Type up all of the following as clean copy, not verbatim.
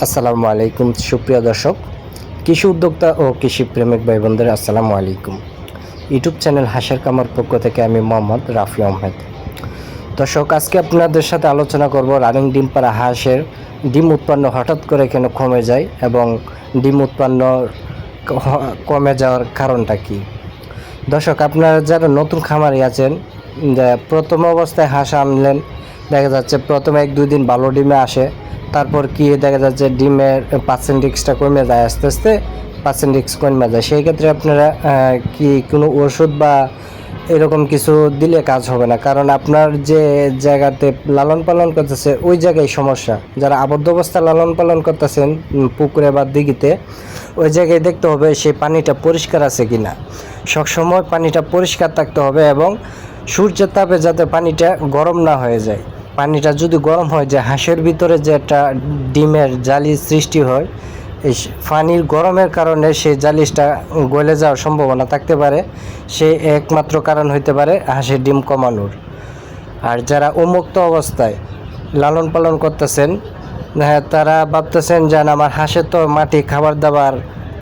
আসসালামু আলাইকুম সুপ্রিয় দর্শক, কৃষি উদ্যোক্তা ও কৃষি প্রেমিক ভাই বোনদের আসসালামু আলাইকুম। ইউটিউব চ্যানেল হাঁসের কামার পক্ষ থেকে আমি মোহাম্মদ রাফি আহমেদ। দর্শক, আজকে আপনাদের সাথে আলোচনা করব রানিং ডিম পাড়া হাঁসের ডিম উৎপন্ন হঠাৎ করে কেন কমে যায় এবং ডিম উৎপন্ন কমে যাওয়ার কারণটা কি। দর্শক, আপনারা যারা নতুন খামারি আছেন, প্রথম অবস্থায় হাঁস আনলেন, দেখা যাচ্ছে প্রথমে 1-2 দিন ভালো ডিমে আসে, তারপর কি দেখা যাচ্ছে ডিমের পার্সেন্টেজটা কমে যায়, আস্তে আস্তে পার্সেন্টেজ কমে যায়। সেই ক্ষেত্রে আপনারা কি কোনো ওষুধ বা এরকম কিছু দিলে কাজ হবে না, কারণ আপনার যে জায়গাতে লালন পালন করতেছে ওই জায়গায় সমস্যা। যারা আবদ্ধ অবস্থায় লালন পালন করতেছেন পুকুরে বা দিঘিতে, ওই জায়গায় দেখতে হবে সেই পানিটা পরিষ্কার আছে কি না। সবসময় পানিটা পরিষ্কার থাকতে হবে এবং সূর্যের তাপে যাতে পানিটা গরম না হয়ে যায়। পানিটা যদি গরম হয়, যে হাঁসের ভিতরে যে একটা ডিমের জালি সৃষ্টি হয়, এই পানির গরমের কারণে সেই জালিসটা গলে যাওয়ার সম্ভাবনা থাকতে পারে। সে একমাত্র কারণ হইতে পারে হাঁসের ডিম কমানোর। আর যারা উন্মুক্ত অবস্থায় লালন পালন করতেছেন, তারা ভাবতেছেন যে আমার হাঁসের তো মাটি খাবার দাবার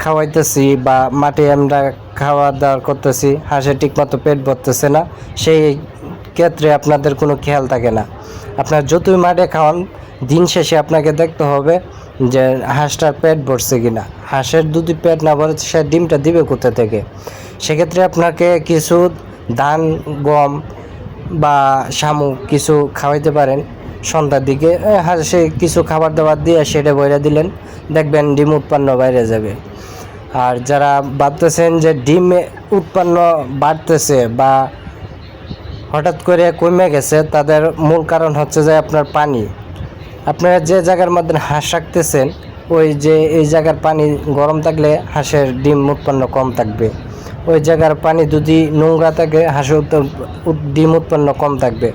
খাওয়াইতেছি বা মাটি আমরা খাওয়া দাওয়া করতেছি, হাঁসের ঠিকমতো পেট ভরতেছে না, সেই ক্ষেত্রে আপনাদের কোনো খেয়াল থাকে না। আপনার যতই মাঠে খাওয়ান, দিন শেষে আপনাকে দেখতে হবে যে হাঁসটার পেট ভরছে কিনা। হাঁসের যদি পেট না ভরে, সে ডিমটা দিবে কোথা থেকে। সেক্ষেত্রে আপনাকে কিছু ধান, গম বা শামুক কিছু খাওয়াইতে পারেন। সন্ধ্যার দিকে হাঁসে কিছু খাবার দাবার দিয়ে সেটা বইরা দিলেন, দেখবেন ডিম উৎপন্ন বাইরে যাবে। আর যারা ভাবতেছেন যে ডিম উৎপন্ন বাড়তেছে বা হঠাৎ করে কমে গেছে, তাদের মূল কারণ হচ্ছে যে আপনার পানি। আপনারা যে জায়গার মধ্যে হাঁস রাখতেছেন, ওই যে এই জায়গার পানি গরম থাকলে হাঁসের ডিম উৎপন্ন কম থাকবে। ওই জায়গার পানি যদি নোংরা থাকে, হাঁসের ডিম উৎপন্ন কম থাকবে।